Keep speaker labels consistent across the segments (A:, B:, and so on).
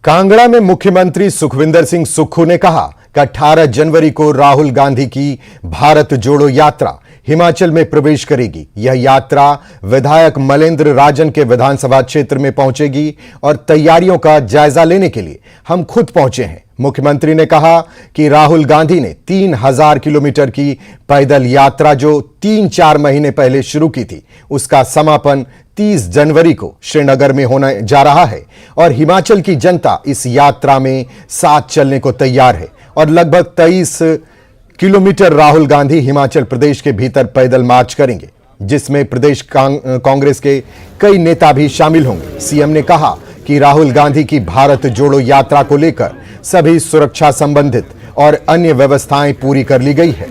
A: कांगड़ा में मुख्यमंत्री सुखविंदर सिंह सुक्खू ने कहा कि 18 जनवरी को राहुल गांधी की भारत जोड़ो यात्रा हिमाचल में प्रवेश करेगी। यह यात्रा विधायक मलेंद्र राजन के विधानसभा क्षेत्र में पहुंचेगी और तैयारियों का जायजा लेने के लिए हम खुद पहुंचे हैं। मुख्यमंत्री ने कहा कि राहुल गांधी ने 3000 किलोमीटर की पैदल यात्रा जो 3-4 महीने पहले शुरू की थी, उसका समापन 30 जनवरी को श्रीनगर में होने जा रहा है और हिमाचल की जनता इस यात्रा में साथ चलने को तैयार है और लगभग 23 किलोमीटर राहुल गांधी हिमाचल प्रदेश के भीतर पैदल मार्च करेंगे, जिसमें प्रदेश कांग्रेस के कई नेता भी शामिल होंगे। सीएम ने कहा कि राहुल गांधी की भारत जोड़ो यात्रा को लेकर सभी सुरक्षा संबंधित और अन्य व्यवस्थाएं पूरी कर ली गई है।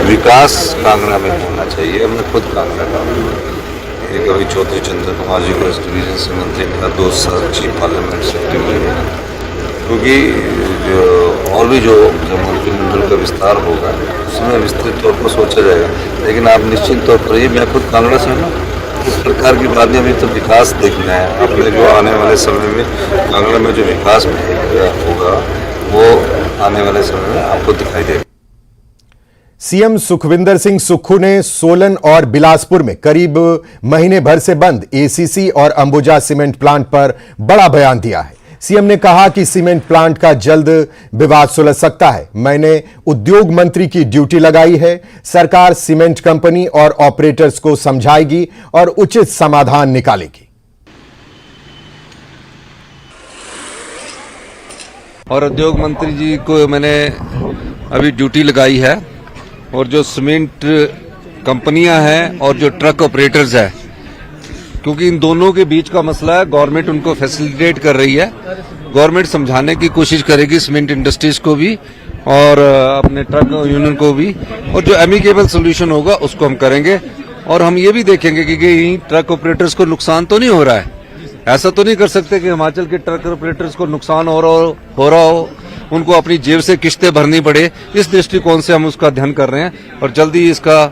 B: विकास कांगड़ा में होना चाहिए। हमने खुद कांगड़ा का एक अभी चौधरी चंद्र कुमार जी को इस डिवीजन से मंत्री का 2 साल चीफ पार्लियामेंट सेक्रेटरी मिले, क्योंकि और भी जो मंत्रिमंडल का विस्तार होगा उसमें विस्तृत तौर पर सोचा जाएगा। लेकिन आप निश्चित तौर पर ये, मैं खुद कांगड़ा से हूँ ना, इस प्रकार की बातें अभी तो विकास देखना है। आपने जो आने वाले समय में कांगड़ा में जो विकास होगा वो आने वाले समय में आपको दिखाई देगा।
A: सीएम सुखविंदर सिंह सुक्खू ने सोलन और बिलासपुर में करीब महीने भर से बंद एसीसी और अंबुजा सीमेंट प्लांट पर बड़ा बयान दिया है। सीएम ने कहा कि सीमेंट प्लांट का जल्द विवाद सुलझ सकता है। मैंने उद्योग मंत्री की ड्यूटी लगाई है। सरकार सीमेंट कंपनी और ऑपरेटर्स को समझाएगी और उचित समाधान निकालेगी।
B: और उद्योग मंत्री जी को मैंने अभी ड्यूटी लगाई है और जो सीमेंट कंपनियां हैं और जो ट्रक ऑपरेटर्स है, क्योंकि इन दोनों के बीच का मसला है, गवर्नमेंट उनको फैसिलिटेट कर रही है। गवर्नमेंट समझाने की कोशिश करेगी सीमेंट इंडस्ट्रीज को भी और अपने ट्रक यूनियन को भी, और जो एमिकेबल सोल्यूशन होगा उसको हम करेंगे। और हम ये भी देखेंगे कि कहीं ट्रक ऑपरेटर्स को नुकसान तो नहीं हो रहा है। ऐसा तो नहीं कर सकते कि हिमाचल के ट्रक ऑपरेटर्स को नुकसान हो रहा हो, उनको अपनी जेब से किश्तें भरनी पड़े। इस दृष्टिकोण से हम उसका अध्ययन कर रहे हैं और जल्दी इसका